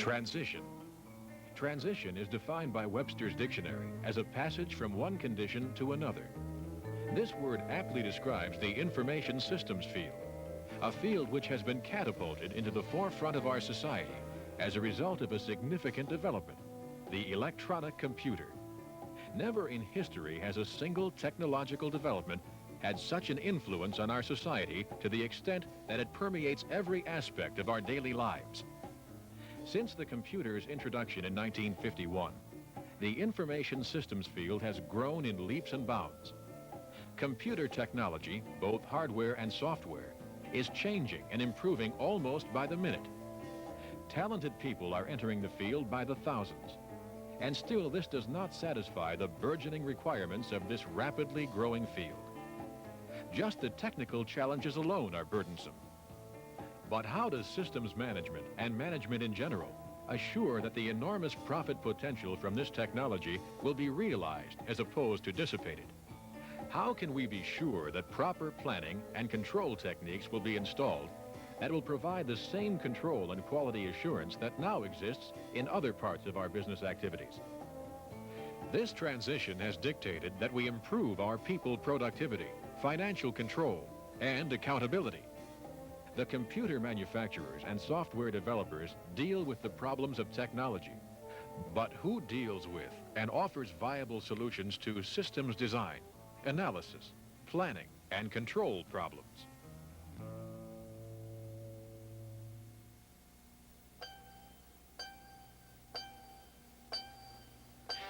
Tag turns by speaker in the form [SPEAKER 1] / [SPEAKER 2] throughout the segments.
[SPEAKER 1] Transition. Transition is defined by Webster's dictionary as a passage from one condition to another. This word aptly describes the information systems field, a field which has been catapulted into the forefront of our society as a result of a significant development, the electronic computer. Never in history has a single technological development had such an influence on our society to the extent that it permeates every aspect of our daily lives. Since the computer's introduction in 1951, the information systems field has grown in leaps and bounds. Computer technology, both hardware and software, is changing and improving almost by the minute. Talented people are entering the field by the thousands. And still, this does not satisfy the burgeoning requirements of this rapidly growing field. Just the technical challenges alone are burdensome. But how does systems management and management in general assure that the enormous profit potential from this technology will be realized as opposed to dissipated? How can we be sure that proper planning and control techniques will be installed that will provide the same control and quality assurance that now exists in other parts of our business activities? This transition has dictated that we improve our people productivity, financial control, and accountability. The computer manufacturers and software developers deal with the problems of technology, but who deals with and offers viable solutions to systems design, analysis, planning, and control problems?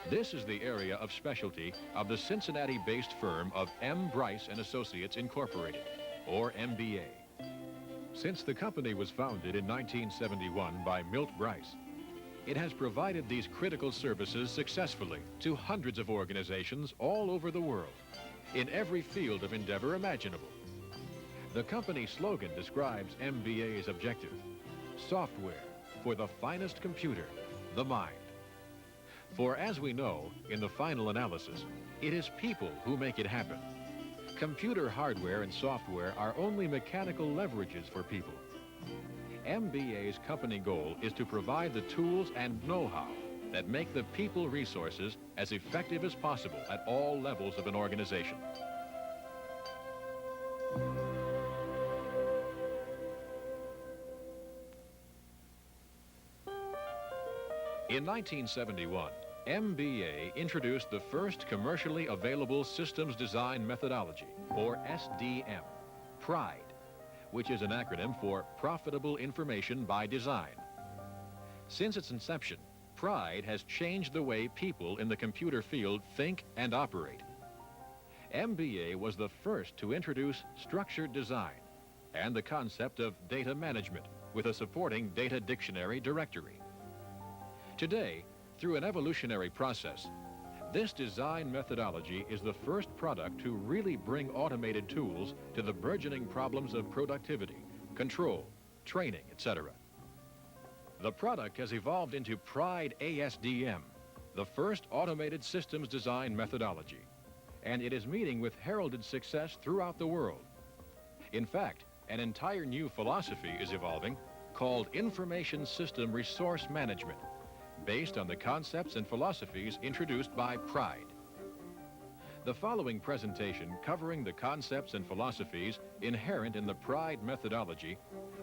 [SPEAKER 1] This is the area of specialty of the Cincinnati-based firm of M. Bryce Associates Incorporated, or MBA. Since the company was founded in 1971 by Milt Bryce, it has provided these critical services successfully to hundreds of organizations all over the world, in every field of endeavor imaginable. The company slogan describes MBA's objective: software for the finest computer, the mind. For as we know, in the final analysis, it is people who make it happen. Computer hardware and software are only mechanical leverages for people. MBA's company goal is to provide the tools and know-how that make the people resources as effective as possible at all levels of an organization. In 1971, MBA introduced the first commercially available systems design methodology, or SDM, PRIDE, which is an acronym for Profitable Information by Design. Since its inception, PRIDE has changed the way people in the computer field think and operate. MBA was the first to introduce structured design and the concept of data management with a supporting data dictionary directory. Today, through an evolutionary process, this design methodology is the first product to really bring automated tools to the burgeoning problems of productivity, control, training, etc. The product has evolved into Pride-Asdm, the first automated systems design methodology, and it is meeting with heralded success throughout the world. In fact, an entire new philosophy is evolving called Information System Resource Management, based on the concepts and philosophies introduced by PRIDE. The following presentation, covering the concepts and philosophies inherent in the PRIDE methodology,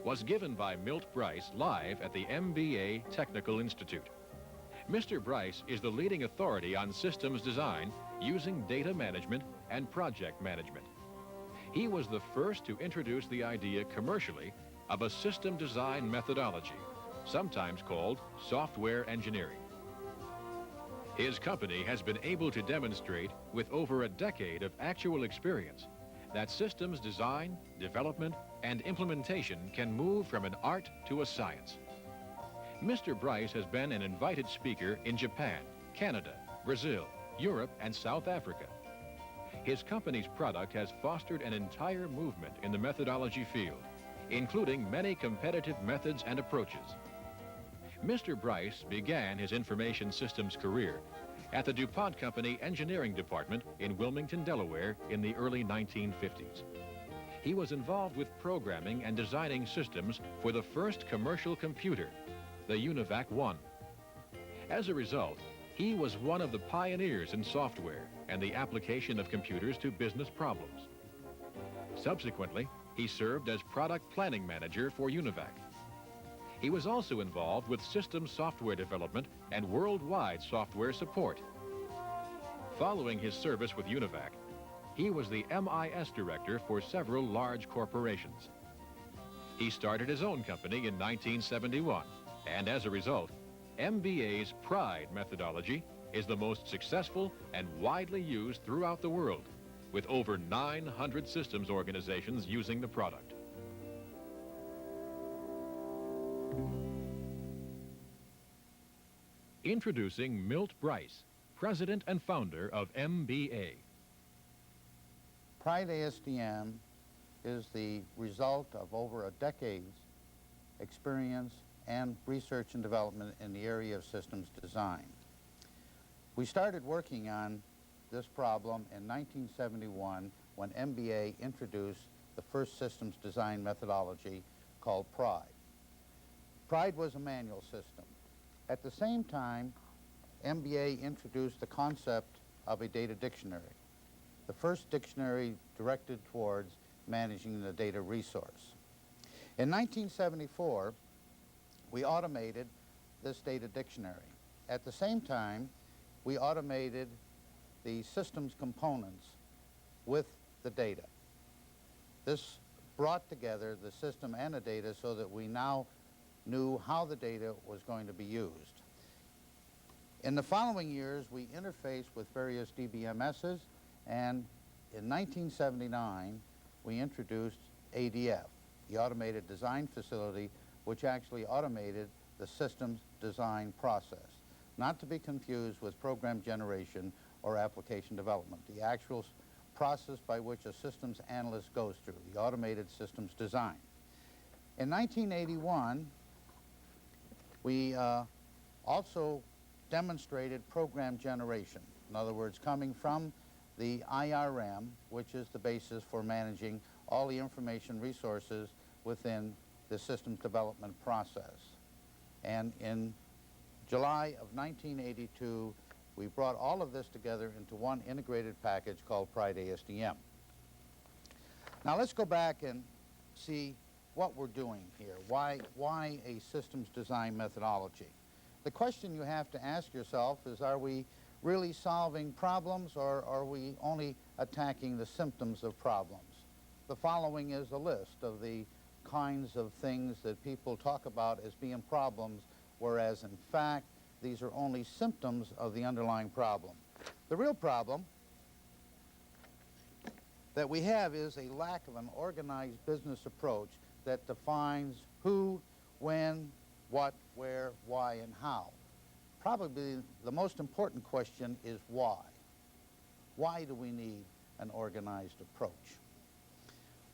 [SPEAKER 1] was given by Milt Bryce live at the MBA Technical Institute. Mr. Bryce is the leading authority on systems design using data management and project management. He was the first to introduce the idea commercially of a system design methodology, sometimes called software engineering. His company has been able to demonstrate with over a decade of actual experience that systems design, development, and implementation can move from an art to a science. Mr. Bryce has been an invited speaker in Japan, Canada, Brazil, Europe, and South Africa. His company's product has fostered an entire movement in the methodology field, including many competitive methods and approaches. Mr. Bryce began his information systems career at the DuPont Company Engineering Department in Wilmington, Delaware in the early 1950s. He was involved with programming and designing systems for the first commercial computer, the UNIVAC 1. As a result, he was one of the pioneers in software and the application of computers to business problems. Subsequently, he served as product planning manager for UNIVAC. He was also involved with systems software development and worldwide software support. Following his service with UNIVAC, he was the MIS director for several large corporations. He started his own company in 1971, and as a result, MBA's Pride methodology is the most successful and widely used throughout the world, with over 900 systems organizations using the product. Introducing Milt Bryce, president and founder of MBA.
[SPEAKER 2] Pride-Asdm is the result of over a decade's experience and research and development in the area of systems design. We started working on this problem in 1971 when MBA introduced the first systems design methodology called Pride. Pride was a manual system. At the same time, MBA introduced the concept of a data dictionary, the first dictionary directed towards managing the data resource. In 1974, we automated this data dictionary. At the same time, we automated the systems components with the data. This brought together the system and the data so that we now knew how the data was going to be used. In the following years, we interfaced with various DBMSs, and in 1979, we introduced ADF, the Automated Design Facility, which actually automated the systems design process, not to be confused with program generation or application development, the actual process by which a systems analyst goes through, the automated systems design. In 1981, we also demonstrated program generation. In other words, coming from the IRM, which is the basis for managing all the information resources within the systems development process. And in July of 1982, we brought all of this together into one integrated package called Pride-Asdm. Now let's go back and see what we're doing here. Why a systems design methodology? The question you have to ask yourself is, are we really solving problems, or are we only attacking the symptoms of problems? The following is a list of the kinds of things that people talk about as being problems, whereas in fact these are only symptoms of the underlying problem. The real problem that we have is a lack of an organized business approach that defines who, when, what, where, why, and how. Probably the most important question is why. Why do we need an organized approach?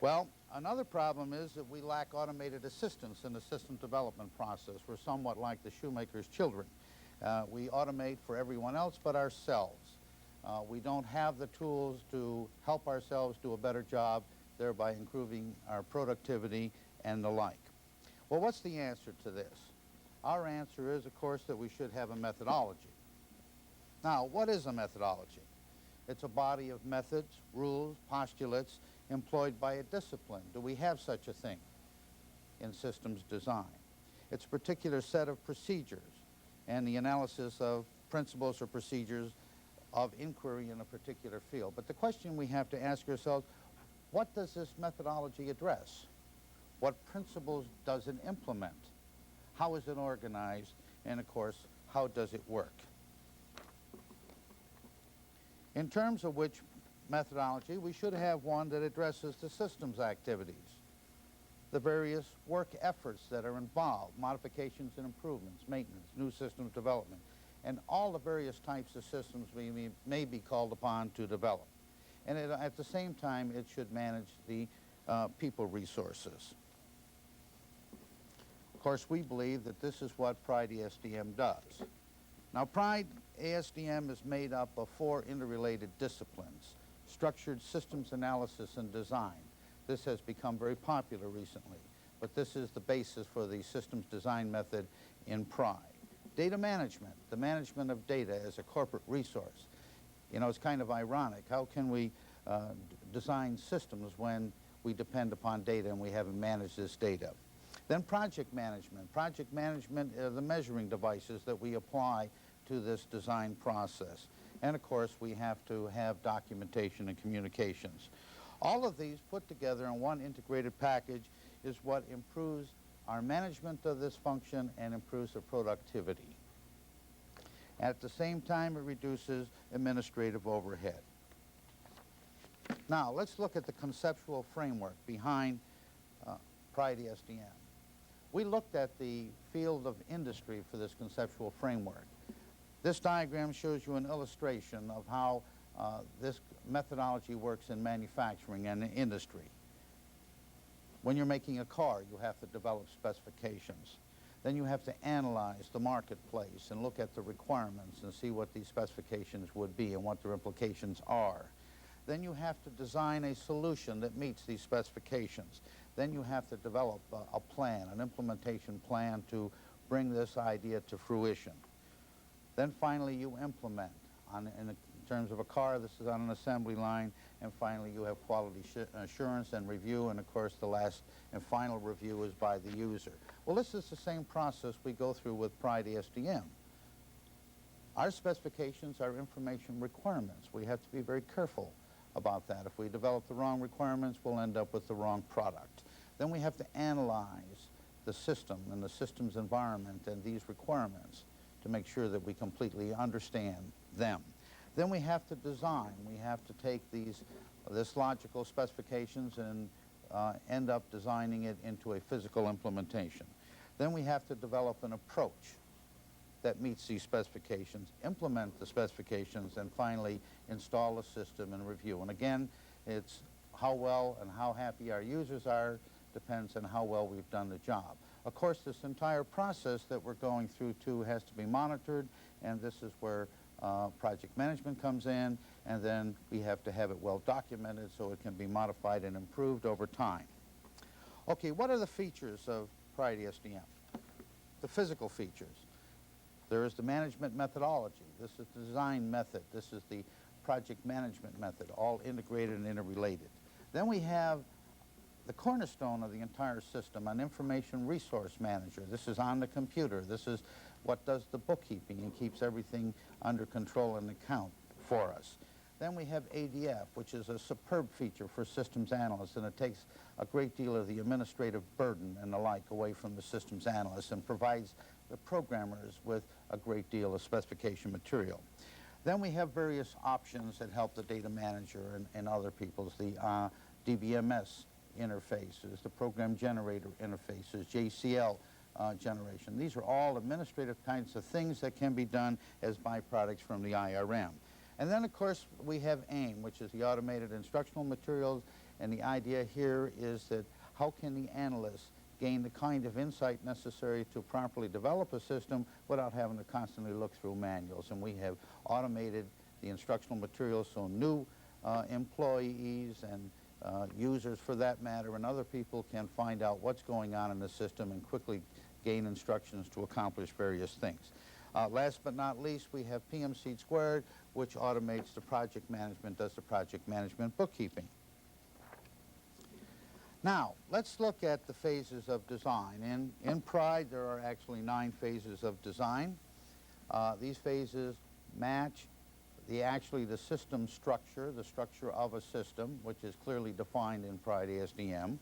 [SPEAKER 2] Well, another problem is that we lack automated assistance in the system development process. We're somewhat like the shoemaker's children. We automate for everyone else but ourselves. We don't have the tools to help ourselves do a better job, thereby improving our productivity and the like. Well, what's the answer to this? Our answer is, of course, that we should have a methodology. Now, what is a methodology? It's a body of methods, rules, postulates employed by a discipline. Do we have such a thing in systems design? It's a particular set of procedures and the analysis of principles or procedures of inquiry in a particular field. But the question we have to ask ourselves, what does this methodology address? What principles does it implement? How is it organized? And of course, how does it work? In terms of which methodology, we should have one that addresses the systems activities, the various work efforts that are involved, modifications and improvements, maintenance, new systems development, and all the various types of systems we may be called upon to develop. And at the same time, it should manage the people resources. Of course, we believe that this is what Pride-Asdm does. Now, Pride-Asdm is made up of 4 interrelated disciplines: structured systems analysis and design. This has become very popular recently. but this is the basis for the systems design method in Pride. Data management, the management of data as a corporate resource. You know, it's kind of ironic. How can we design systems when we depend upon data and we haven't managed this data? Then project management. Project management are the measuring devices that we apply to this design process. And of course, we have to have documentation and communications. All of these put together in one integrated package is what improves our management of this function and improves the productivity. At the same time, it reduces administrative overhead. Now, let's look at the conceptual framework behind Pride-Asdm. We looked at the field of industry for this conceptual framework. This diagram shows you an illustration of how this methodology works in manufacturing and in industry. When you're making a car, you have to develop specifications. Then you have to analyze the marketplace and look at the requirements and see what these specifications would be and what their implications are. Then you have to design a solution that meets these specifications. Then you have to develop a plan, an implementation plan to bring this idea to fruition. Then finally you implement. In terms of a car, this is on an assembly line, and finally you have quality assurance and review, and of course the last and final review is by the user. Well, this is the same process we go through with Pride-Asdm. Our specifications are information requirements. We have to be very careful about that. If we develop the wrong requirements, we'll end up with the wrong product. Then we have to analyze the system and the system's environment and these requirements to make sure that we completely understand them. Then we have to design. We have to take this logical specifications and end up designing it into a physical implementation. Then we have to develop an approach that meets these specifications, implement the specifications, and finally install the system and review. And again, it's how well and how happy our users are depends on how well we've done the job. Of course, this entire process that we're going through too has to be monitored, and this is where project management comes in, and then we have to have it well documented so it can be modified and improved over time. Okay, what are the features of Pride-Asdm? The physical features. There is the management methodology. This is the design method. This is the project management method, all integrated and interrelated. Then we have the cornerstone of the entire system, an information resource manager. This is on the computer. This is what does the bookkeeping and keeps everything under control and account for us. Then we have ADF, which is a superb feature for systems analysts, and it takes a great deal of the administrative burden and the like away from the systems analysts and provides the programmers with a great deal of specification material. Then we have various options that help the data manager and other people's, the DBMS interfaces, the program generator interfaces, JCL generation. These are all administrative kinds of things that can be done as byproducts from the IRM. And then, of course, we have AIM, which is the automated instructional materials, and the idea here is that how can the analysts gain the kind of insight necessary to properly develop a system without having to constantly look through manuals. And we have automated the instructional materials so new employees and users, for that matter, and other people can find out what's going on in the system and quickly gain instructions to accomplish various things. Last but not least, we have PMC squared, which automates the project management, does the project management bookkeeping. Now, let's look at the phases of design. In Pride, there are actually 9 phases of design. These phases match the system structure, the structure of a system, which is clearly defined in Pride-Asdm.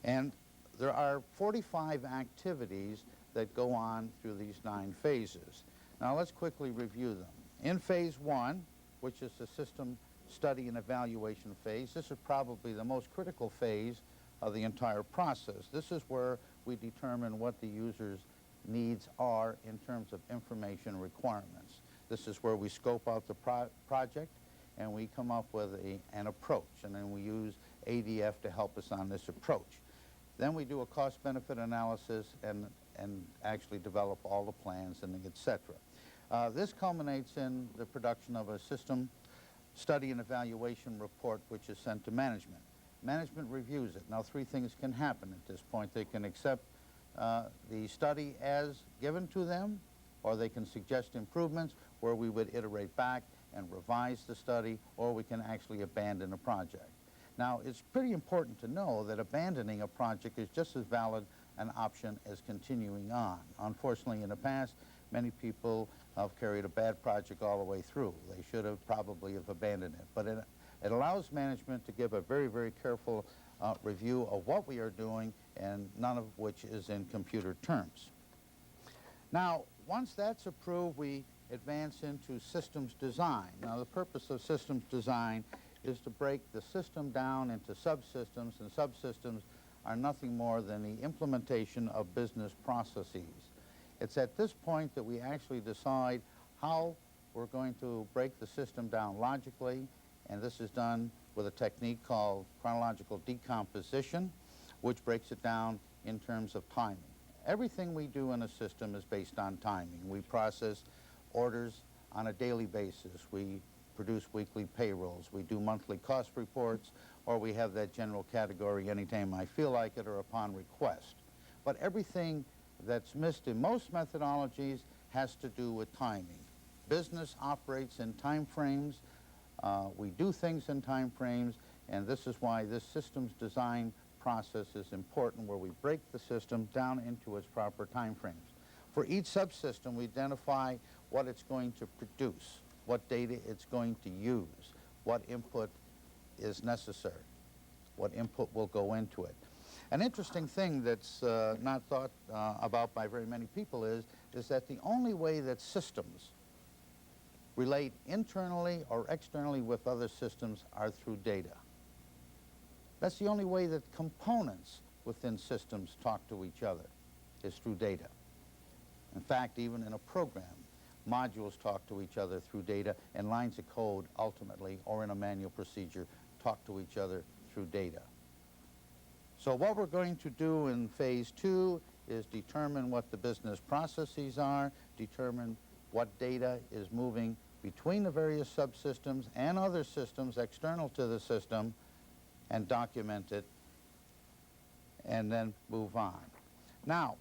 [SPEAKER 2] And there are 45 activities that go on through these 9 phases. Now let's quickly review them. In phase 1, which is the system study and evaluation phase, this is probably the most critical phase of the entire process. This is where we determine what the user's needs are in terms of information requirements. This is where we scope out the project and we come up with an approach, and then we use ADF to help us on this approach. Then we do a cost-benefit analysis and actually develop all the plans and etc. This culminates in the production of a system study and evaluation report, which is sent to management. management reviews it. Now, three things can happen at this point. They can accept the study as given to them, or they can suggest improvements where we would iterate back and revise the study, or we can actually abandon a project. Now, it's pretty important to know that abandoning a project is just as valid an option as continuing on. Unfortunately, in the past, many people have carried a bad project all the way through. They should have probably have abandoned it. But it allows management to give a very, very careful review of what we are doing, and none of which is in computer terms. Now, once that's approved, we advance into systems design. Now, the purpose of systems design is to break the system down into subsystems, and subsystems are nothing more than the implementation of business processes. It's at this point that we actually decide how we're going to break the system down logically, and this is done with a technique called chronological decomposition, which breaks it down in terms of timing. Everything we do in a system is based on timing. We process orders on a daily basis. We produce weekly payrolls. We do monthly cost reports, or we have that general category anytime I feel like it or upon request. But everything that's missed in most methodologies has to do with timing. Business operates in time frames. We do things in time frames, and this is why this systems design process is important, where we break the system down into its proper time frames. For each subsystem, we identify what it's going to produce, what data it's going to use, what input is necessary, what input will go into it. An interesting thing that's not thought about by very many people is that the only way that systems relate internally or externally with other systems are through data. That's the only way that components within systems talk to each other, is through data. In fact, even in a program, modules talk to each other through data, and lines of code ultimately, or in a manual procedure, talk to each other through data. So what we're going to do in phase 2 is determine what the business processes are, determine what data is moving between the various subsystems and other systems external to the system, and document it, and then move on. Now,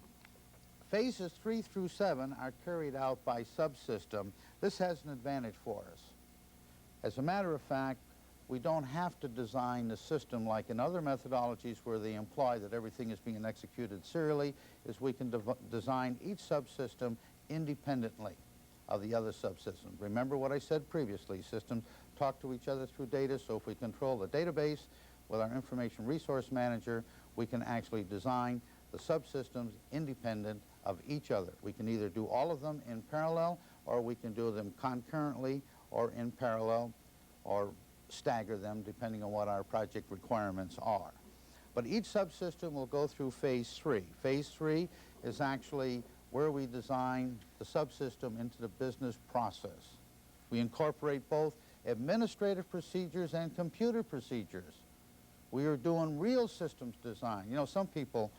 [SPEAKER 2] phases 3 through 7 are carried out by subsystem. This has an advantage for us. As a matter of fact, we don't have to design the system like in other methodologies where they imply that everything is being executed serially, is we can design each subsystem independently of the other subsystems. Remember what I said previously, systems talk to each other through data, so if we control the database with our information resource manager, we can actually design the subsystems independent of each other. We can either do all of them in parallel, or we can do them concurrently or in parallel, or stagger them depending on what our project requirements are. But each subsystem will go through phase 3. Phase 3 is actually where we design the subsystem into the business process. We incorporate both administrative procedures and computer procedures. We are doing real systems design. You know, some people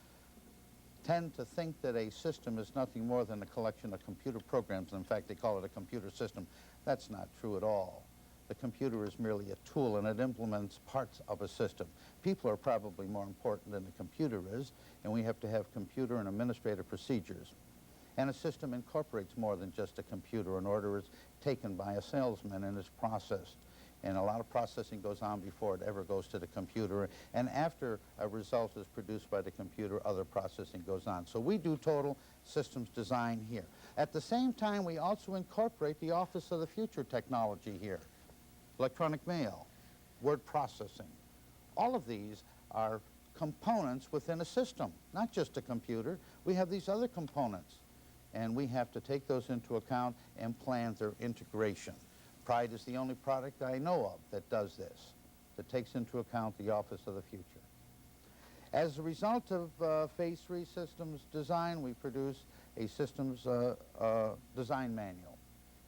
[SPEAKER 2] tend to think that a system is nothing more than a collection of computer programs. In fact, they call it a computer system. That's not true at all. The computer is merely a tool, and it implements parts of a system. People are probably more important than the computer is, and we have to have computer and administrative procedures. And a system incorporates more than just a computer. An order is taken by a salesman and is processed. And a lot of processing goes on before it ever goes to the computer. And after a result is produced by the computer, other processing goes on. So we do total systems design here. At the same time, we also incorporate the Office of the Future technology here. Electronic mail, word processing. All of these are components within a system, not just a computer. We have these other components, and we have to take those into account and plan their integration. Pride is the only product I know of that does this, that takes into account the Office of the Future. As a result of phase 3 systems design, we produce a systems design manual,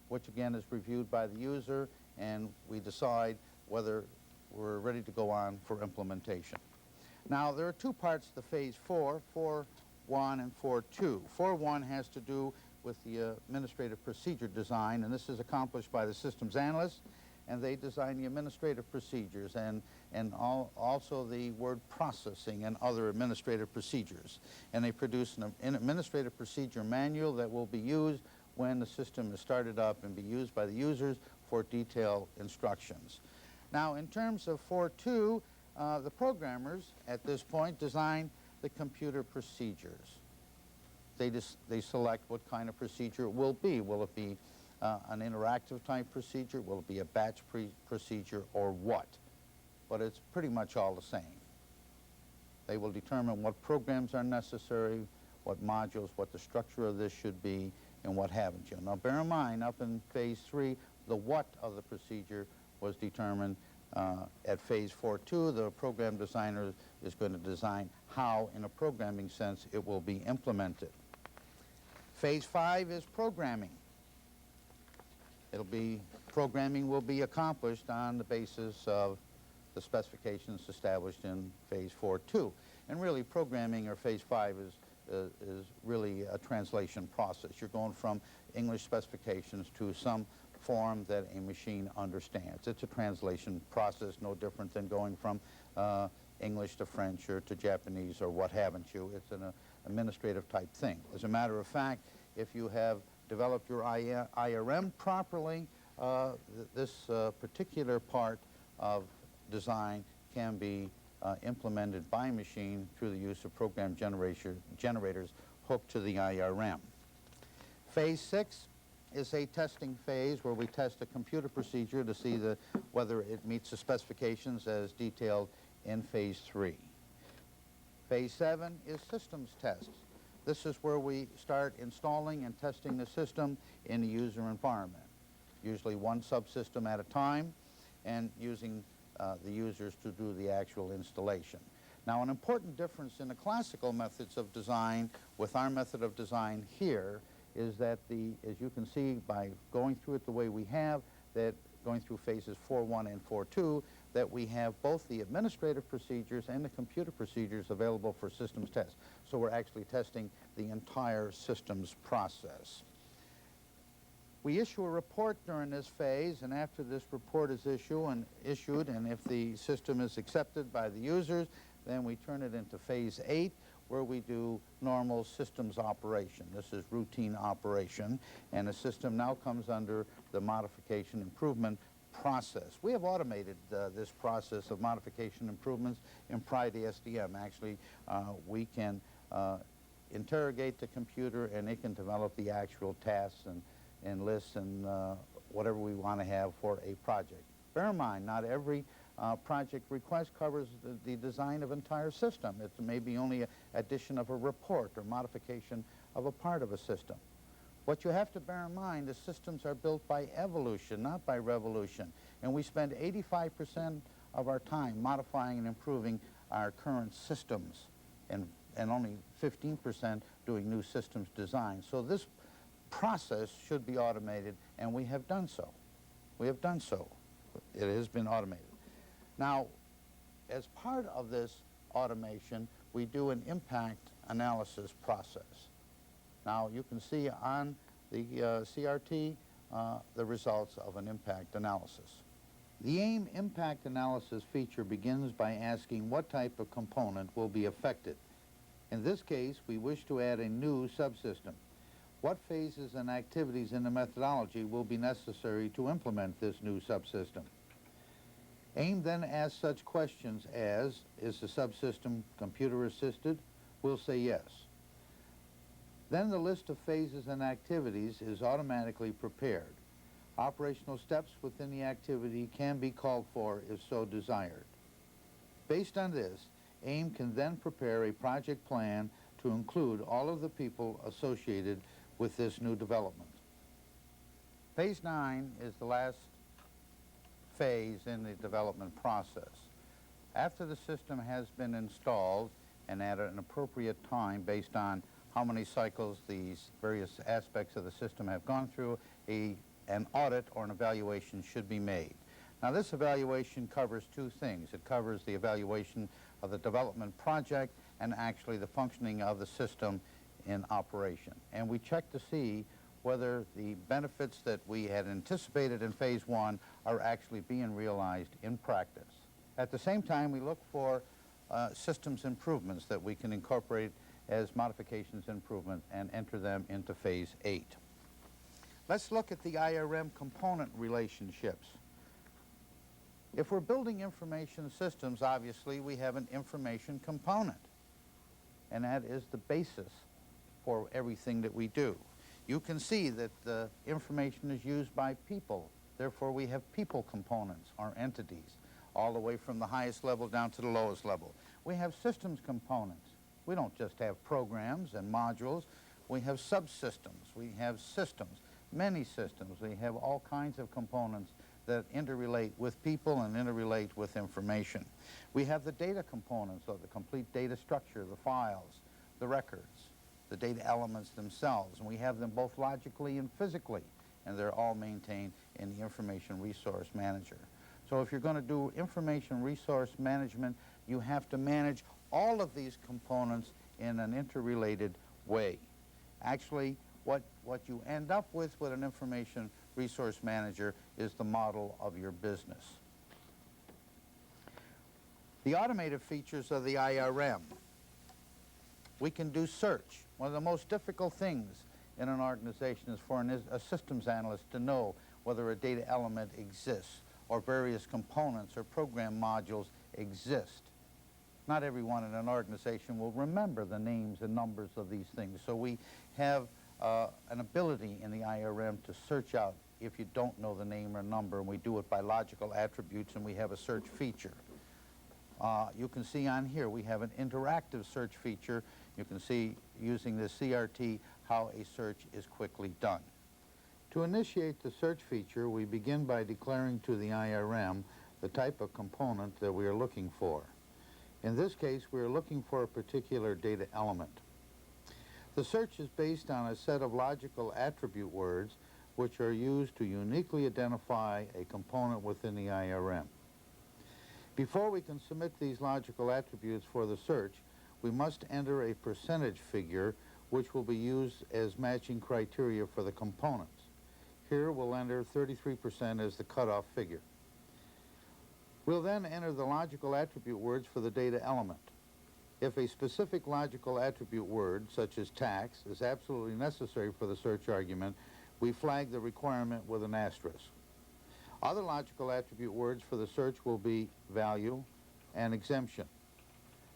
[SPEAKER 2] which again is reviewed by the user, and we decide whether we're ready to go on for implementation. Now, there are two parts to phase 4, 4.1 and 4.2. 4.1 has to do with the administrative procedure design, and this is accomplished by the systems analyst, and they design the administrative procedures and also the word processing and other administrative procedures. And they produce an administrative procedure manual that will be used when the system is started up and be used by the users for detailed instructions. Now, in terms of 4.2, the programmers at this point design the computer procedures. They select what kind of procedure it will be. Will it be an interactive type procedure? Will it be a batch procedure, or what? But it's pretty much all the same. They will determine what programs are necessary, what modules, what the structure of this should be, and what haven't you. Now bear in mind, up in phase 3, the what of the procedure was determined. At phase 4.2, the program designer is going to design how, in a programming sense, it will be implemented. Phase 5 is programming. Programming will be accomplished on the basis of the specifications established in phase 4.2. And really, programming, or phase 5, is really a translation process. You're going from English specifications to some form that a machine understands. It's a translation process, no different than going from English to French or to Japanese or what haven't you. It's an administrative type thing. As a matter of fact, if you have developed your IRM properly, this particular part of design can be implemented by machine through the use of program generators hooked to the IRM. Phase 6 is a testing phase where we test a computer procedure to see whether it meets the specifications as detailed in phase 3. Phase 7 is systems tests. This is where we start installing and testing the system in the user environment, usually one subsystem at a time, and using the users to do the actual installation. Now, an important difference in the classical methods of design with our method of design here is that as you can see by going through it the way we have, that going through phases 4.1 and 4.2, that we have both the administrative procedures and the computer procedures available for systems tests. So we're actually testing the entire systems process. We issue a report during this phase, and after this report is issued, and if the system is accepted by the users, then we turn it into phase 8, where we do normal systems operation. This is routine operation, and the system now comes under the modification improvement process. We have automated this process of modification improvements in Pride-Asdm. Actually, we can interrogate the computer, and it can develop the actual tasks and lists and whatever we want to have for a project. Bear in mind, not every project request covers the design of entire system. It may be only an addition of a report or modification of a part of a system. What you have to bear in mind, the systems are built by evolution, not by revolution. And we spend 85% of our time modifying and improving our current systems, and only 15% doing new systems design. So this process should be automated, and we have done so. We have done so. It has been automated. Now, as part of this automation, we do an impact analysis process. Now, you can see on the CRT the results of an impact analysis. The AIM impact analysis feature begins by asking what type of component will be affected. In this case, we wish to add a new subsystem. What phases and activities in the methodology will be necessary to implement this new subsystem? AIM then asks such questions as, is the subsystem computer-assisted? We'll say yes. Then the list of phases and activities is automatically prepared. Operational steps within the activity can be called for if so desired. Based on this, AIM can then prepare a project plan to include all of the people associated with this new development. Phase 9 is the last phase in the development process. After the system has been installed and at an appropriate time based on how many cycles these various aspects of the system have gone through, an audit or an evaluation should be made. Now, this evaluation covers two things. It covers the evaluation of the development project and actually the functioning of the system in operation. And we check to see whether the benefits that we had anticipated in phase one are actually being realized in practice. At the same time, we look for systems improvements that we can incorporate as modifications and improvement and enter them into phase 8. Let's look at the IRM component relationships. If we're building information systems, obviously we have an information component, and that is the basis for everything that we do. You can see that the information is used by people. Therefore, we have people components, or entities, all the way from the highest level down to the lowest level. We have systems components. We don't just have programs and modules. We have subsystems. We have systems, many systems. We have all kinds of components that interrelate with people and interrelate with information. We have the data components, so the complete data structure, the files, the records, the data elements themselves, and we have them both logically and physically, and they're all maintained in the Information Resource Manager. So if you're going to do information resource management, you have to manage all of these components in an interrelated way. Actually, what you end up with an information resource manager is the model of your business. The automated features of the IRM. We can do search. One of the most difficult things in an organization is for a systems analyst to know whether a data element exists or various components or program modules exist. Not everyone in an organization will remember the names and numbers of these things, so we have an ability in the IRM to search out if you don't know the name or number, and we do it by logical attributes, and we have a search feature. You can see on here we have an interactive search feature. You can see using the CRT how a search is quickly done. To initiate the search feature, we begin by declaring to the IRM the type of component that we are looking for. In this case, we are looking for a particular data element. The search is based on a set of logical attribute words which are used to uniquely identify a component within the IRM. Before we can submit these logical attributes for the search, we must enter a percentage figure which will be used as matching criteria for the components. Here we'll enter 33% as the cutoff figure. We'll then enter the logical attribute words for the data element. If a specific logical attribute word, such as tax, is absolutely necessary for the search argument, we flag the requirement with an asterisk. Other logical attribute words for the search will be value and exemption.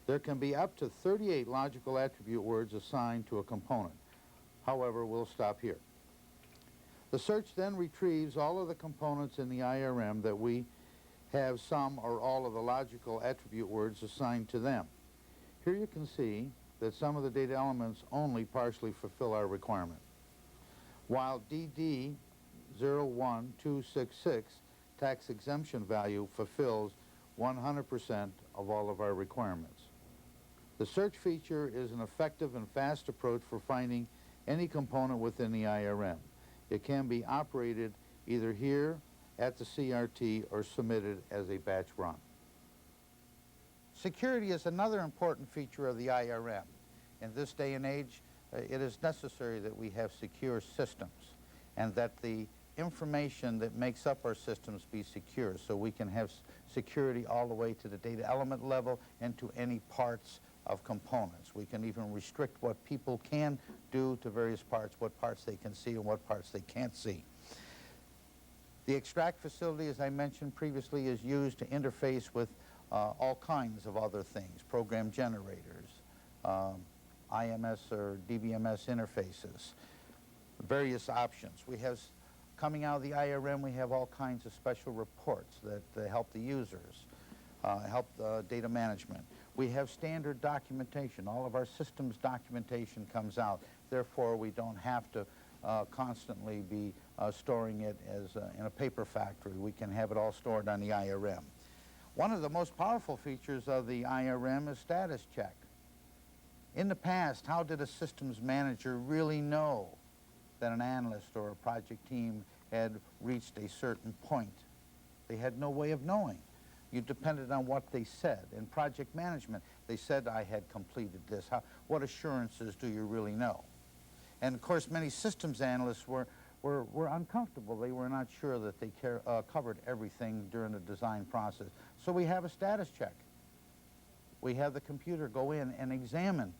[SPEAKER 2] There can be up to 38 logical attribute words assigned to a component. However, we'll stop here. The search then retrieves all of the components in the IRM that we have some or all of the logical attribute words assigned to them. Here you can see that some of the data elements only partially fulfill our requirement. While DD 01266 tax exemption value fulfills 100% of all of our requirements. The search feature is an effective and fast approach for finding any component within the IRM. It can be operated either here at the CRT or submitted as a batch run. Security is another important feature of the IRM. In this day and age, it is necessary that we have secure systems and that the information that makes up our systems be secure, so we can have security all the way to the data element level and to any parts of components. We can even restrict what people can do to various parts, what parts they can see and what parts they can't see. The extract facility, as I mentioned previously, is used to interface with all kinds of other things, program generators, IMS or DBMS interfaces, various options. We have, coming out of the IRM, we have all kinds of special reports that help the users, help the data management. We have standard documentation. All of our systems documentation comes out. Therefore, we don't have to constantly be storing it as in a paper factory. We can have it all stored on the IRM. One of the most powerful features of the IRM is status check. In the past, how did a systems manager really know that an analyst or a project team had reached a certain point? They had no way of knowing. You depended on what they said. In project management, they said, I had completed this. What assurances do you really know? And of course, many systems analysts were uncomfortable. They were not sure that they covered everything during the design process. So we have a status check. We have the computer go in and examine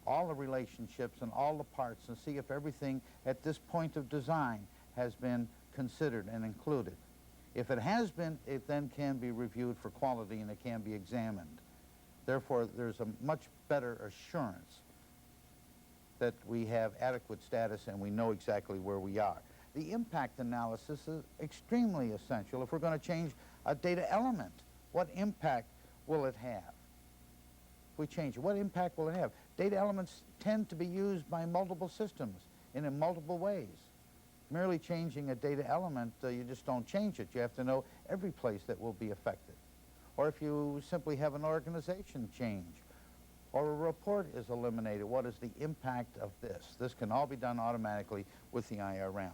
[SPEAKER 2] all the relationships and all the parts and see if everything at this point of design has been considered and included. If it has been, it then can be reviewed for quality and it can be examined. Therefore, there's a much better assurance that we have adequate status and we know exactly where we are. The impact analysis is extremely essential. If we're going to change a data element, what impact will it have? If we change it, what impact will it have? Data elements tend to be used by multiple systems and in multiple ways. Merely changing a data element, you just don't change it. You have to know every place that will be affected. Or if you simply have an organization change, or a report is eliminated, what is the impact of this? This can all be done automatically with the IRM.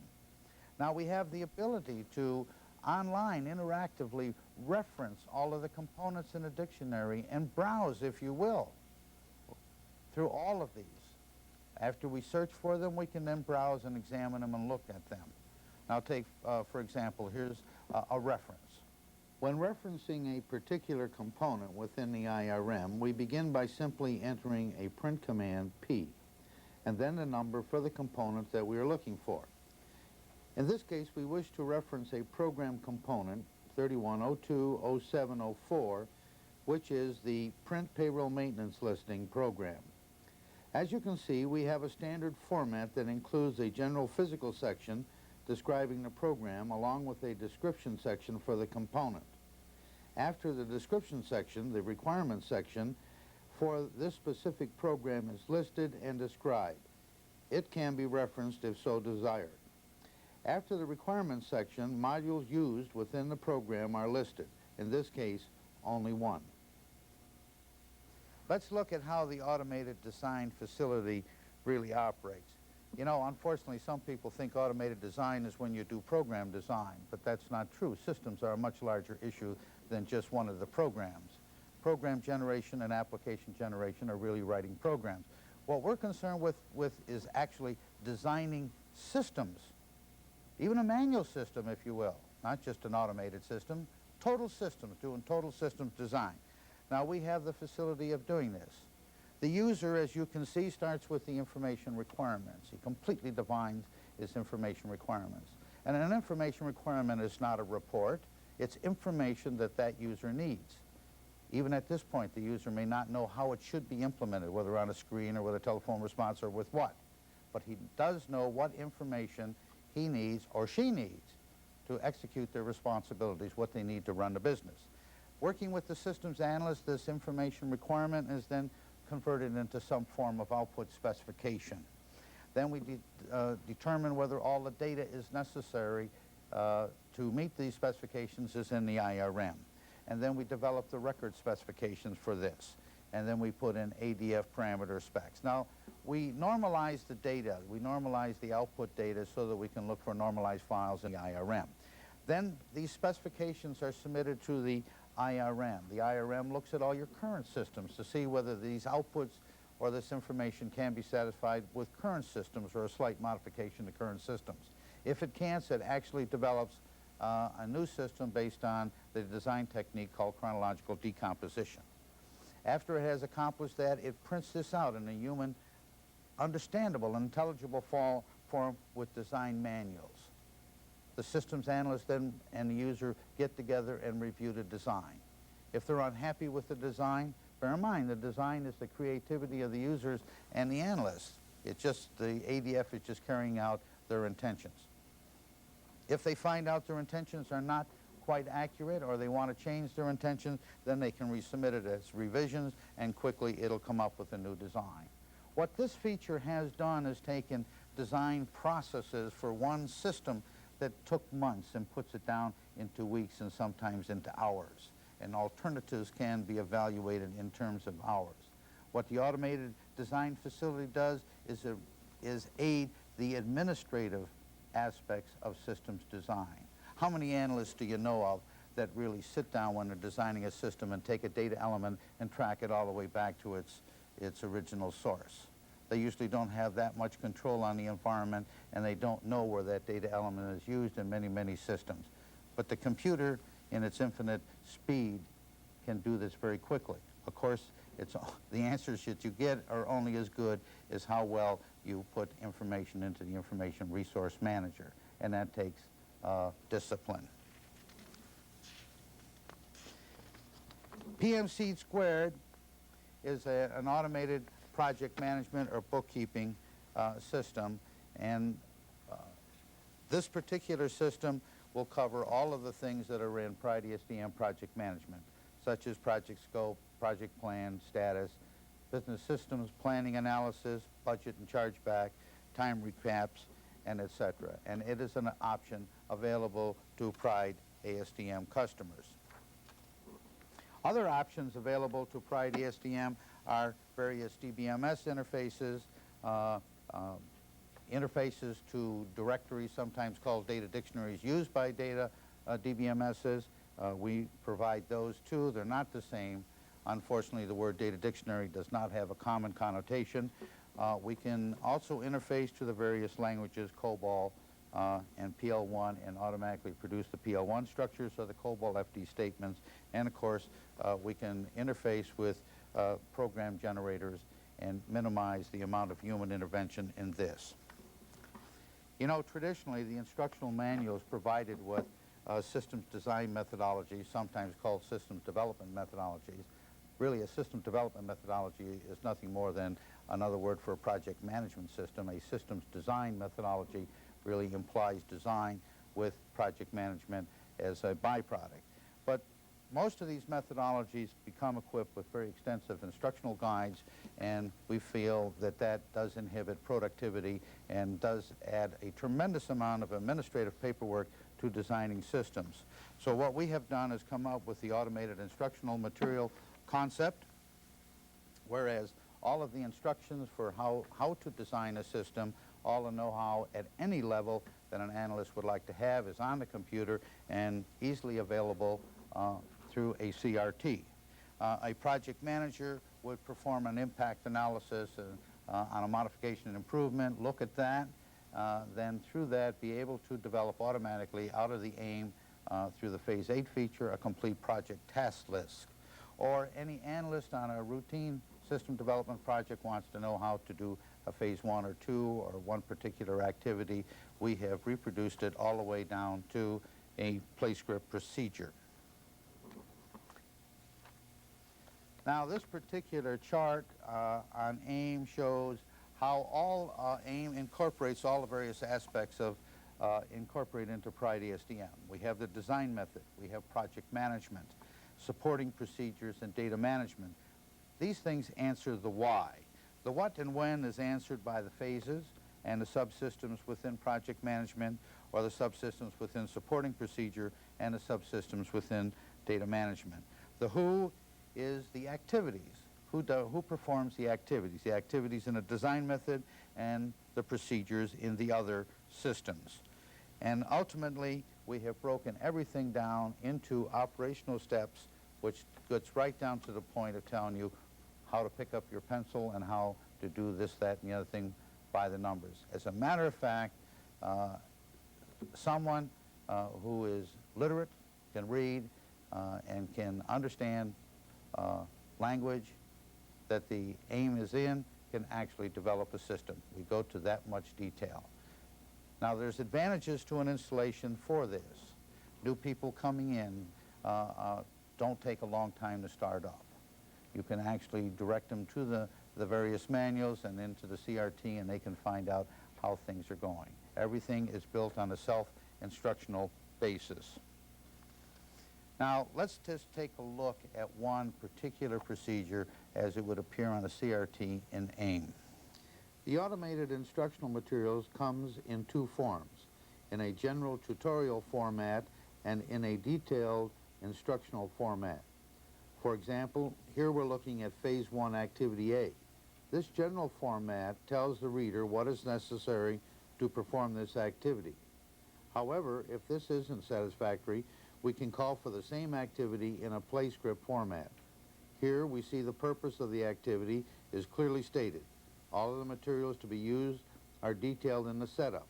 [SPEAKER 2] Now we have the ability to online interactively reference all of the components in a dictionary and browse, if you will, through all of these. After we search for them, we can then browse and examine them and look at them. Now take, for example, here's a reference. When referencing a particular component within the IRM, we begin by simply entering a print command P, and then the number for the component that we are looking for. In this case, we wish to reference a program component, 31020704, which is the Print Payroll Maintenance Listing program. As you can see, we have a standard format that includes a general physical section describing the program along with a description section for the component. After the description section, the requirements section for this specific program is listed and described. It can be referenced if so desired. After the requirements section, modules used within the program are listed. In this case, only one. Let's look at how the automated design facility really operates. You know, unfortunately, some people think automated design is when you do program design, but that's not true. Systems are a much larger issue than just one of the programs. Program generation and application generation are really writing programs. What we're concerned with is actually designing systems, even a manual system, if you will, not just an automated system, total systems, doing total systems design. Now, we have the facility of doing this. The user, as you can see, starts with the information requirements. He completely defines his information requirements. And an information requirement is not a report. It's information that that user needs. Even at this point, the user may not know how it should be implemented, whether on a screen or with a telephone response or with what. But he does know what information he needs or she needs to execute their responsibilities, what they need to run the business. Working with the systems analyst, this information requirement is then converted into some form of output specification. Then we determine whether all the data is necessary to meet these specifications is in the IRM. And then we develop the record specifications for this. And then we put in ADF parameter specs. Now, we normalize the data. We normalize the output data so that we can look for normalized files in the IRM. Then these specifications are submitted to the IRM. The IRM looks at all your current systems to see whether these outputs or this information can be satisfied with current systems or a slight modification to current systems. If it can't, it actually develops a new system based on the design technique called chronological decomposition. After it has accomplished that, it prints this out in a human, understandable, intelligible form with design manuals. The systems analyst then and the user get together and review the design. If they're unhappy with the design, bear in mind the design is the creativity of the users and the analysts. It's just the ADF is just carrying out their intentions. If they find out their intentions are not quite accurate or they want to change their intentions, then they can resubmit it as revisions and quickly it'll come up with a new design. What this feature has done is taken design processes for one system that took months and puts it down into weeks and sometimes into hours. And alternatives can be evaluated in terms of hours. What the automated design facility does is aid the administrative aspects of systems design. How many analysts do you know of that really sit down when they're designing a system and take a data element and track it all the way back to its original source? They usually don't have that much control on the environment, and they don't know where that data element is used in many, many systems. But the computer, in its infinite speed, can do this very quickly. Of course, the answers that you get are only as good as how well you put information into the information resource manager, and that takes discipline. PMC Squared is an automated project management or bookkeeping system, and this particular system will cover all of the things that are in Pride-Asdm project management, such as project scope, project plan, status, business systems, planning analysis, budget and chargeback, time recaps, and etc. And it is an option available to Pride-Asdm customers. Other options available to Pride-Asdm are various DBMS interfaces, interfaces to directories, sometimes called data dictionaries, used by data DBMSs. We provide those too. They're not the same. Unfortunately, the word data dictionary does not have a common connotation. We can also interface to the various languages, COBOL and PL1, and automatically produce the PL1 structures of the COBOL FD statements. And of course, we can interface with program generators and minimize the amount of human intervention in this. You know, traditionally, the instructional manuals provided with systems design methodologies, sometimes called systems development methodologies. Really, a system development methodology is nothing more than another word for a project management system. A systems design methodology really implies design with project management as a byproduct. But most of these methodologies become equipped with very extensive instructional guides, and we feel that that does inhibit productivity and does add a tremendous amount of administrative paperwork to designing systems. So what we have done is come up with the automated instructional material concept, whereas all of the instructions for how to design a system, all the know-how at any level that an analyst would like to have is on the computer and easily available through a CRT. A project manager would perform an impact analysis on a modification and improvement, look at that, then through that be able to develop automatically out of the AIM through the Phase 8 feature a complete project task list. Or any analyst on a routine system development project wants to know how to do a Phase 1 or 2 or one particular activity, we have reproduced it all the way down to a place script procedure. Now, this particular chart on AIM shows how all AIM incorporates all the various aspects of incorporate into Pride-Asdm. We have the design method, we have project management, supporting procedures, and data management. These things answer the why. The what and when is answered by the phases and the subsystems within project management, or the subsystems within supporting procedure and the subsystems within data management. The who is the activities. Who performs the activities? The activities in a design method and the procedures in the other systems. And ultimately, we have broken everything down into operational steps, which gets right down to the point of telling you how to pick up your pencil and how to do this, that, and the other thing by the numbers. As a matter of fact, someone who is literate, can read, and can understand language that the AIM is in, can actually develop a system. We go to that much detail. Now, there's advantages to an installation for this. New people coming in don't take a long time to start up. You can actually direct them to the various manuals and into the CRT, and they can find out how things are going. Everything is built on a self-instructional basis. Now, let's just take a look at one particular procedure as it would appear on a CRT in AIM. The automated instructional materials comes in two forms, in a general tutorial format and in a detailed instructional format. For example, here we're looking at Phase 1 Activity A. This general format tells the reader what is necessary to perform this activity. However, if this isn't satisfactory, we can call for the same activity in a play script format. Here we see the purpose of the activity is clearly stated. All of the materials to be used are detailed in the setup,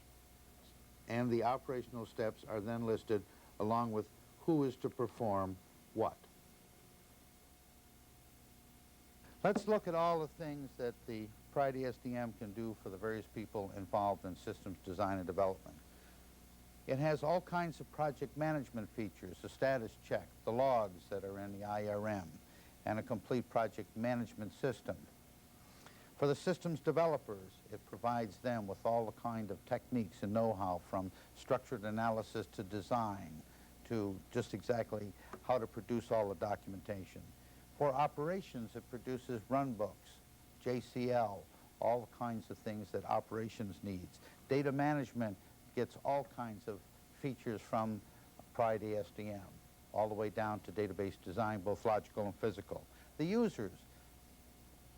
[SPEAKER 2] and the operational steps are then listed along with who is to perform what. Let's look at all the things that the Pride-Asdm can do for the various people involved in systems design and development. It has all kinds of project management features, the status check, the logs that are in the IRM, and a complete project management system. For the systems developers, it provides them with all the kind of techniques and know-how, from structured analysis to design to just exactly how to produce all the documentation. For operations, it produces run books, JCL, all the kinds of things that operations needs. Data management gets all kinds of features from Pride-Asdm, all the way down to database design, both logical and physical. The users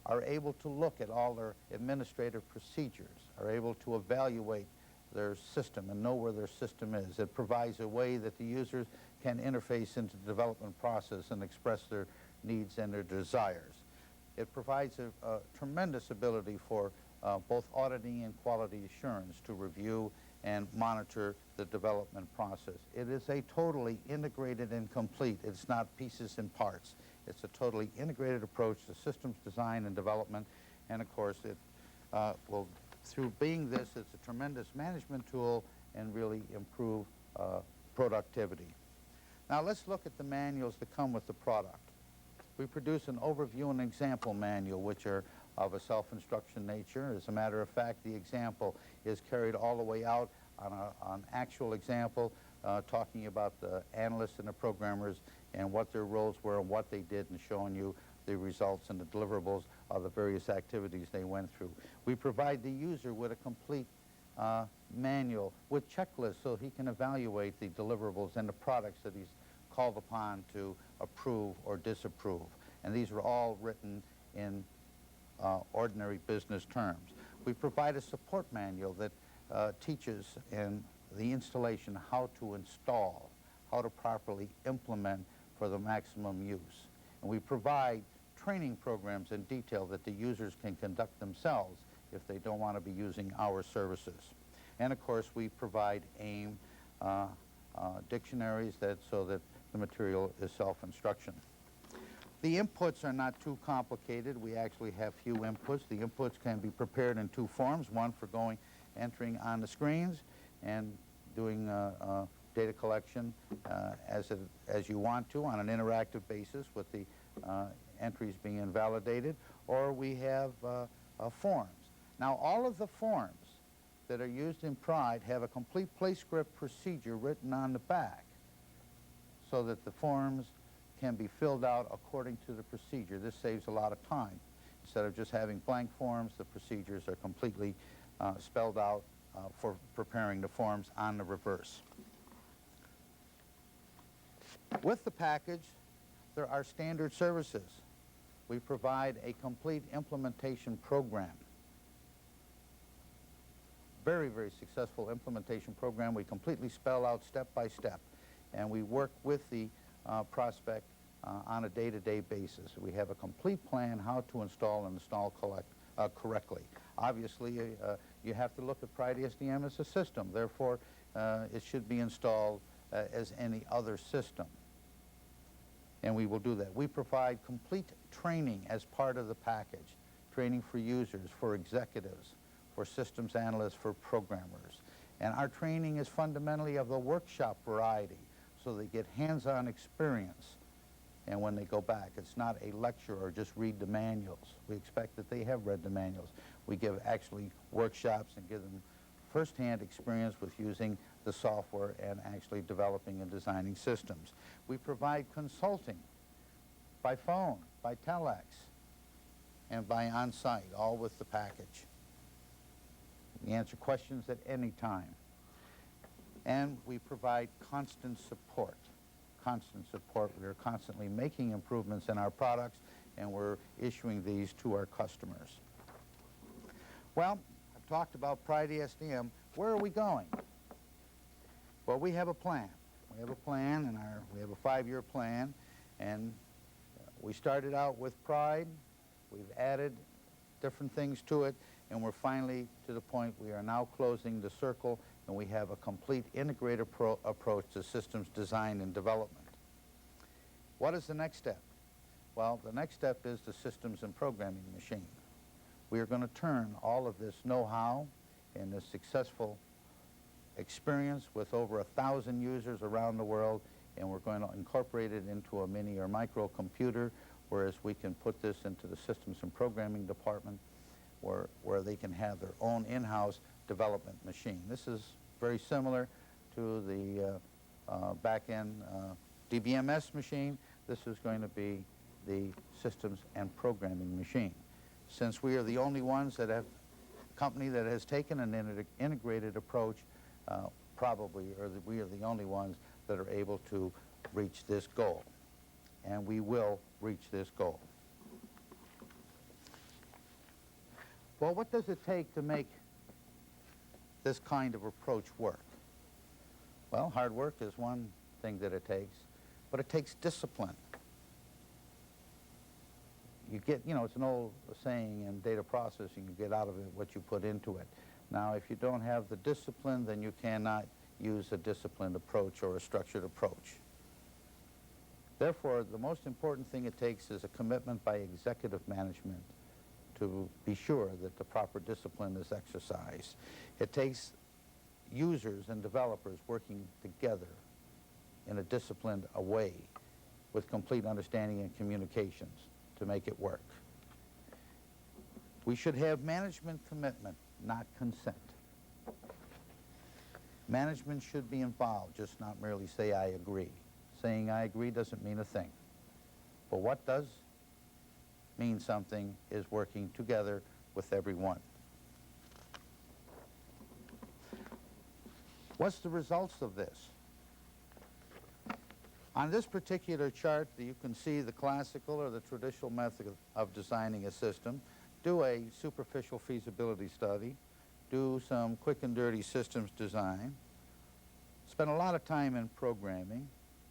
[SPEAKER 2] are able to look at all their administrative procedures, are able to evaluate their system and know where their system is. It provides a way that the users can interface into the development process and express their needs and their desires. It provides a tremendous ability for both auditing and quality assurance to review and monitor the development process. It is a totally integrated and complete. It's not pieces and parts. It's a totally integrated approach to systems design and development, and of course it will, through being this, it's a tremendous management tool and really improve productivity. Now let's look at the manuals that come with the product. We produce an overview and example manual, which are of a self-instruction nature. As a matter of fact, the example is carried all the way out on an actual example, talking about the analysts and the programmers and what their roles were and what they did, and showing you the results and the deliverables of the various activities they went through. We provide the user with a complete manual with checklists so he can evaluate the deliverables and the products that he's called upon to approve or disapprove. And these are all written in ordinary business terms. We provide a support manual that teaches in the installation how to install, how to properly implement for the maximum use. And we provide training programs in detail that the users can conduct themselves if they don't want to be using our services. And of course we provide AIM dictionaries so that the material is self-instruction. The inputs are not too complicated. We actually have few inputs. The inputs can be prepared in two forms, one for entering on the screens and doing data collection as you want to on an interactive basis with the entries being invalidated, or we have forms. Now all of the forms that are used in Pride have a complete place script procedure written on the back so that the forms can be filled out according to the procedure. This saves a lot of time. Instead of just having blank forms, the procedures are completely spelled out for preparing the forms on the reverse. With the package, there are standard services. We provide a complete implementation program. Very, very successful implementation program. We completely spell out step by step, and we work with the prospect on a day-to-day basis. We have a complete plan how to install and install correctly. Obviously, you have to look at Pride-Asdm as a system. Therefore, it should be installed as any other system. And we will do that. We provide complete training as part of the package. Training for users, for executives, for systems analysts, for programmers. And our training is fundamentally of the workshop variety, so they get hands-on experience. And when they go back, it's not a lecture or just read the manuals. We expect that they have read the manuals. We give actually workshops and give them first-hand experience with using the software and actually developing and designing systems. We provide consulting by phone, by telex, and by on-site, all with the package. We answer questions at any time. And we provide constant support. Constant support. We are constantly making improvements in our products, and we're issuing these to our customers. Well, I've talked about Pride-Asdm. Where are we going? Well, we have a plan. We have a plan, and we have a 5-year plan, and we started out with Pride. We've added different things to it, and we're finally to the point we are now closing the circle, and we have a complete integrated approach to systems design and development. What is the next step? Well, the next step is the systems and programming machine. We are going to turn all of this know-how and this successful experience with over 1,000 users around the world, and we're going to incorporate it into a mini or microcomputer, whereas we can put this into the systems and programming department where they can have their own in-house development machine. This is very similar to the back-end DBMS machine. This is going to be the systems and programming machine. Since we are the only ones that have company that has taken an integrated approach, we are the only ones that are able to reach this goal. And we will reach this goal. Well, what does it take to make this kind of approach work? Well, hard work is one thing that it takes, but it takes discipline. You get, it's an old saying in data processing, you get out of it what you put into it. Now, if you don't have the discipline, then you cannot use a disciplined approach or a structured approach. Therefore, the most important thing it takes is a commitment by executive management to be sure that the proper discipline is exercised. It takes users and developers working together in a disciplined way with complete understanding and communications to make it work. We should have management commitment, not consent. Management should be involved, just not merely say, I agree. Saying I agree doesn't mean a thing. But what does mean something is working together with everyone. What's the results of this? On this particular chart, you can see the classical or the traditional method of designing a system. Do a superficial feasibility study, do some quick and dirty systems design, spend a lot of time in programming,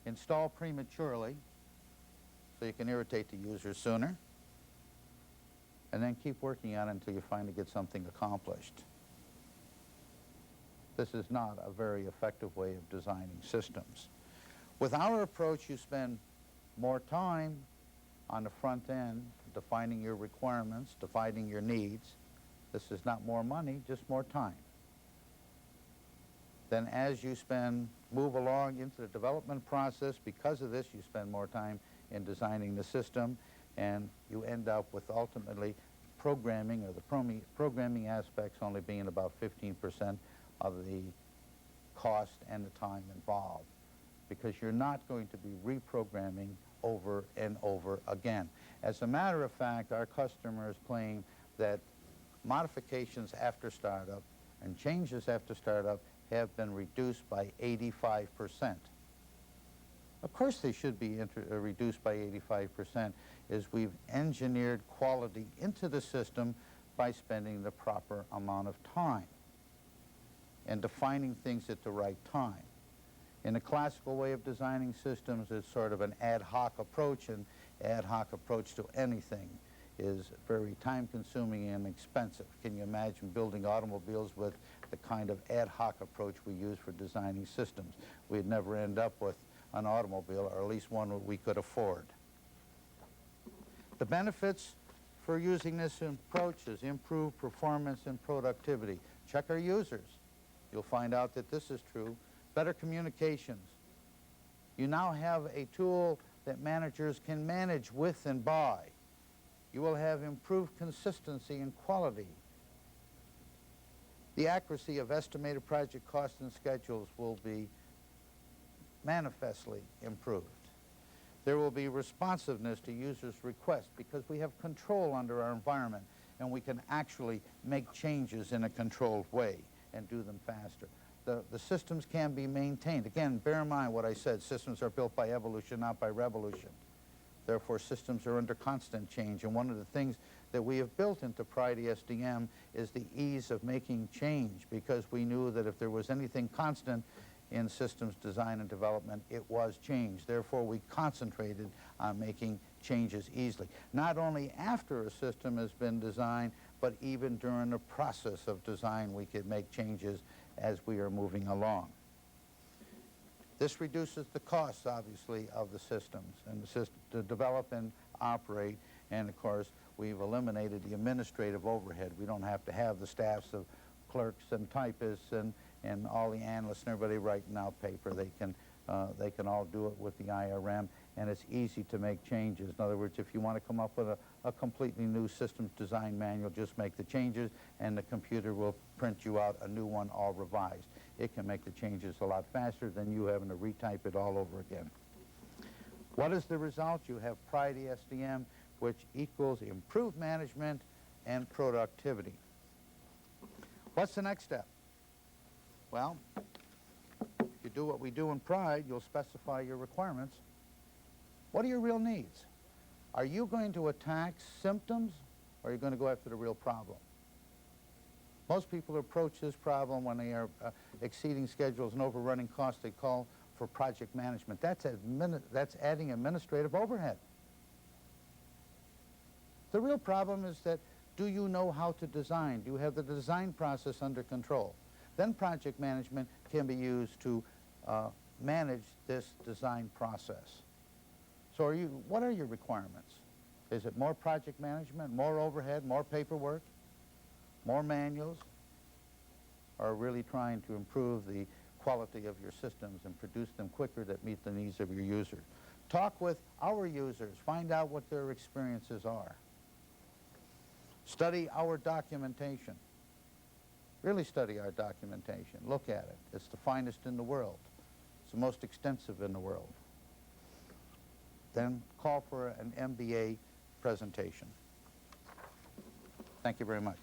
[SPEAKER 2] install prematurely so you can irritate the user sooner, and then keep working on it until you finally get something accomplished. This is not a very effective way of designing systems. With our approach, you spend more time on the front end defining your requirements, defining your needs. This is not more money, just more time. Then as you move along into the development process, because of this, you spend more time in designing the system, and you end up with ultimately programming, or the programming aspects only being about 15% of the cost and the time involved, because you're not going to be reprogramming over and over again. As a matter of fact, our customers claim that modifications after startup and changes after startup have been reduced by 85%. Of course they should be reduced by 85%, as we've engineered quality into the system by spending the proper amount of time and defining things at the right time. In a classical way of designing systems, it's sort of an ad hoc approach, and ad hoc approach to anything is very time-consuming and expensive. Can you imagine building automobiles with the kind of ad hoc approach we use for designing systems? We'd never end up with an automobile, or at least one we could afford. The benefits for using this approach is improved performance and productivity. Check our users. You'll find out that this is true. Better communications. You now have a tool that managers can manage with and by. You will have improved consistency and quality. The accuracy of estimated project costs and schedules will be manifestly improved. There will be responsiveness to users' requests because we have control under our environment, and we can actually make changes in a controlled way and do them faster. The systems can be maintained. Again, bear in mind what I said, systems are built by evolution, not by revolution. Therefore, systems are under constant change, and one of the things that we have built into Pride-Asdm is the ease of making change, because we knew that if there was anything constant in systems design and development, it was change. Therefore, we concentrated on making changes easily. Not only after a system has been designed, but even during the process of design, we could make changes as we are moving along. This reduces the costs, obviously, of the systems and the system to develop and operate. And of course, we've eliminated the administrative overhead. We don't have to have the staffs of clerks and typists and all the analysts and everybody writing out paper. They can all do it with the IRM, and it's easy to make changes. In other words, if you want to come up with a completely new systems design manual, just make the changes, and the computer will print you out a new one all revised. It can make the changes a lot faster than you having to retype it all over again. What is the result? You have Pride-Asdm, which equals improved management and productivity. What's the next step? Well, if you do what we do in Pride, you'll specify your requirements. What are your real needs? Are you going to attack symptoms, or are you going to go after the real problem? Most people approach this problem when they are exceeding schedules and overrunning costs. They call for project management. That's adding administrative overhead. The real problem is that, do you know how to design? Do you have the design process under control? Then project management can be used to manage this design process. So what are your requirements? Is it more project management, more overhead, more paperwork, more manuals, or really trying to improve the quality of your systems and produce them quicker that meet the needs of your users? Talk with our users. Find out what their experiences are. Study our documentation. Really study our documentation. Look at it. It's the finest in the world. It's the most extensive in the world. Then call for an MBA presentation. Thank you very much.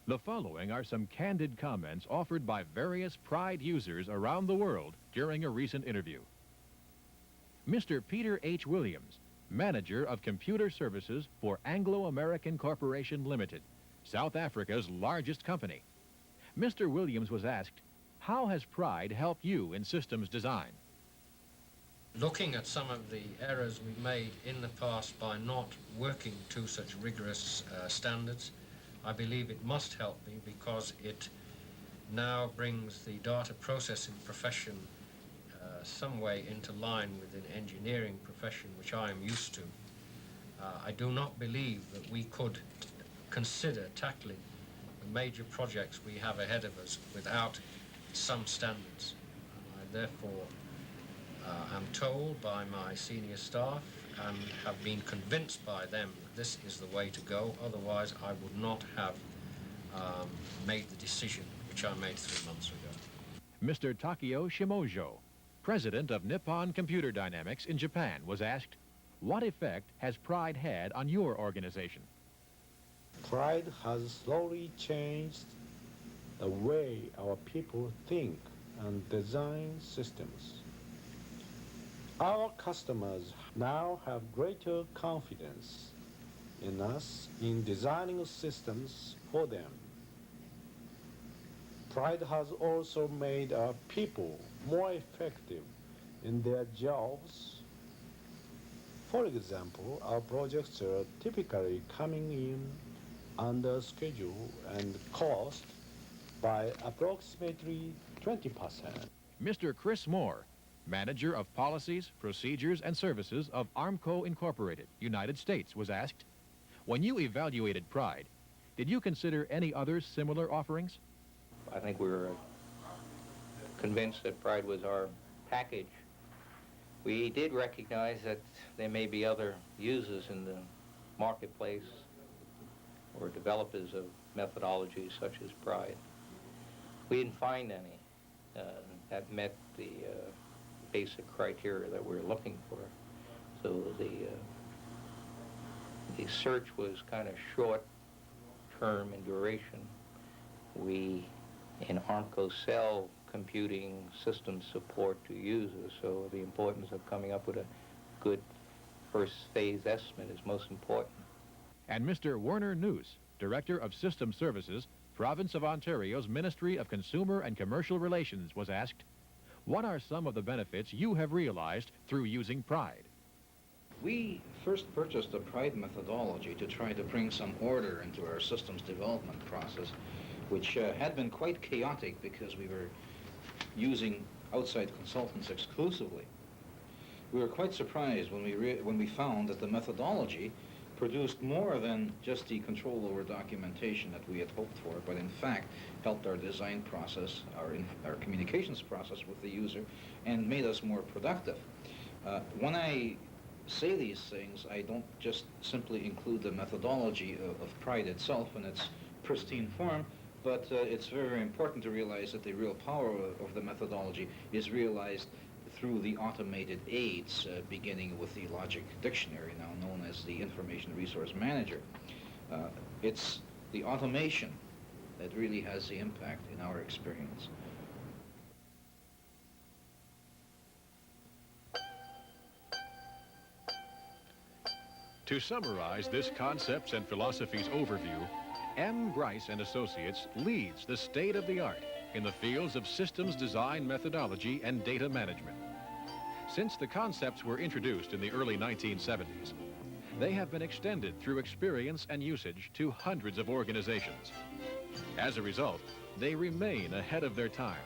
[SPEAKER 1] The following are some candid comments offered by various Pride users around the world during a recent interview. Mr. Peter H. Williams, Manager of Computer Services for Anglo-American Corporation Limited, South Africa's largest company. Mr. Williams was asked, how has Pride helped you in systems design?
[SPEAKER 3] Looking at some of the errors we made in the past by not working to such rigorous standards, I believe it must help me because it now brings the data processing profession some way into line with an engineering profession which I am used to. I do not believe that we could consider tackling the major projects we have ahead of us without some standards. I therefore am told by my senior staff and have been convinced by them that this is the way to go. Otherwise, I would not have made the decision which I made 3 months ago.
[SPEAKER 1] Mr. Takio Shimojo, President of Nippon Computer Dynamics in Japan, was asked, what effect has Pride had on your organization?
[SPEAKER 4] Pride has slowly changed the way our people think and design systems. Our customers now have greater confidence in us in designing systems for them. Pride has also made our people more effective in their jobs. For example, our projects are typically coming in under schedule and cost by approximately 20%.
[SPEAKER 1] Mr. Chris Moore, Manager of Policies, Procedures, and Services of Armco Incorporated, United States, was asked, when you evaluated Pride, did you consider any other similar offerings?
[SPEAKER 5] I think we were convinced that Pride was our package. We did recognize that there may be other users in the marketplace or developers of methodologies such as Pride. We didn't find any that met the basic criteria that we're looking for. So the search was kind of short-term in duration. We, in Armco, sell computing system support to users, so the importance of coming up with a good first phase estimate is most important.
[SPEAKER 1] And Mr. Werner Noose, Director of System Services, Province of Ontario's Ministry of Consumer and Commercial Relations, was asked, what are some of the benefits you have realized through using Pride?
[SPEAKER 6] We first purchased the Pride methodology to try to bring some order into our systems development process, which had been quite chaotic because we were using outside consultants exclusively. We were quite surprised when we found that the methodology produced more than just the control over documentation that we had hoped for, but in fact helped our design process, our communications process with the user, and made us more productive. When I say these things, I don't just simply include the methodology of Pride itself in its pristine form, but it's very, very important to realize that the real power of the methodology is realized through the automated aids, beginning with the Logic Dictionary, now known as the Information Resource Manager. It's the automation that really has the impact in our experience.
[SPEAKER 1] To summarize this concepts and philosophies overview, M. Bryce and Associates leads the state-of-the-art in the fields of systems design methodology and data management. Since the concepts were introduced in the early 1970s, they have been extended through experience and usage to hundreds of organizations. As a result, they remain ahead of their time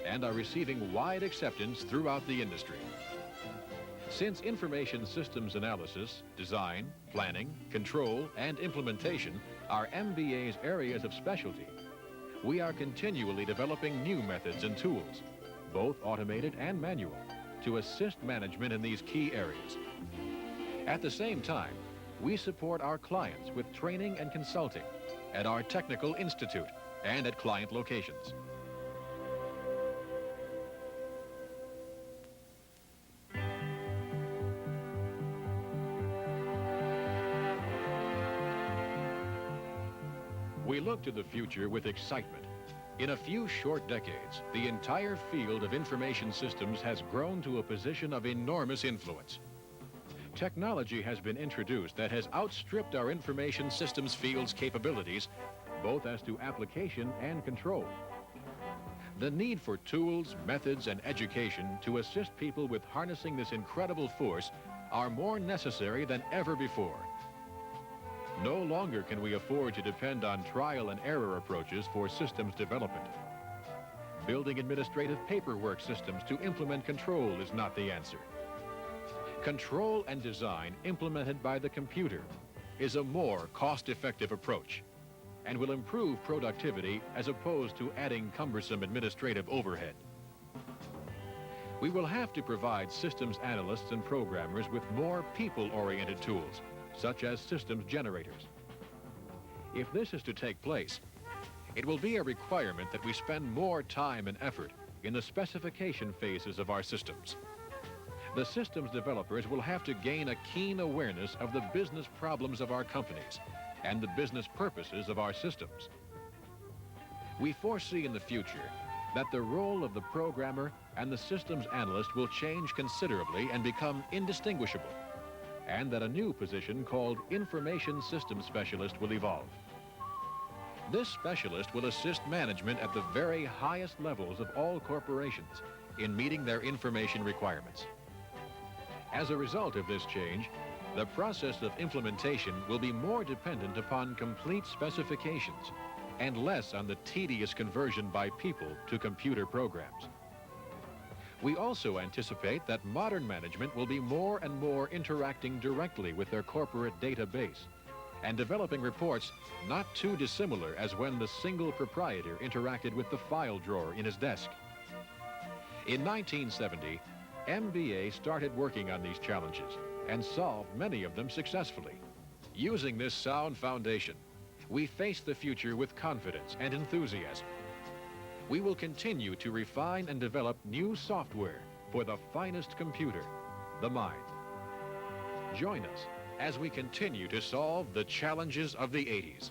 [SPEAKER 1] and are receiving wide acceptance throughout the industry. Since information systems analysis, design, planning, control, and implementation are MBA's areas of specialty, we are continually developing new methods and tools, both automated and manual, to assist management in these key areas. At the same time, we support our clients with training and consulting at our Technical Institute and at client locations. We look to the future with excitement. In a few short decades, the entire field of information systems has grown to a position of enormous influence. Technology has been introduced that has outstripped our information systems field's capabilities, both as to application and control. The need for tools, methods, and education to assist people with harnessing this incredible force are more necessary than ever before. No longer can we afford to depend on trial and error approaches for systems development. Building administrative paperwork systems to implement control is not the answer. Control and design implemented by the computer is a more cost-effective approach and will improve productivity as opposed to adding cumbersome administrative overhead. We will have to provide systems analysts and programmers with more people-oriented tools, such as systems generators. If this is to take place, it will be a requirement that we spend more time and effort in the specification phases of our systems. The systems developers will have to gain a keen awareness of the business problems of our companies and the business purposes of our systems. We foresee in the future that the role of the programmer and the systems analyst will change considerably and become indistinguishable, and that a new position called Information Systems Specialist will evolve. This specialist will assist management at the very highest levels of all corporations in meeting their information requirements. As a result of this change, the process of implementation will be more dependent upon complete specifications and less on the tedious conversion by people to computer programs. We also anticipate that modern management will be more and more interacting directly with their corporate database and developing reports not too dissimilar as when the single proprietor interacted with the file drawer in his desk. In 1970, MBA started working on these challenges and solved many of them successfully. Using this sound foundation, we face the future with confidence and enthusiasm. We will continue to refine and develop new software for the finest computer, the mind. Join us as we continue to solve the challenges of the 80s.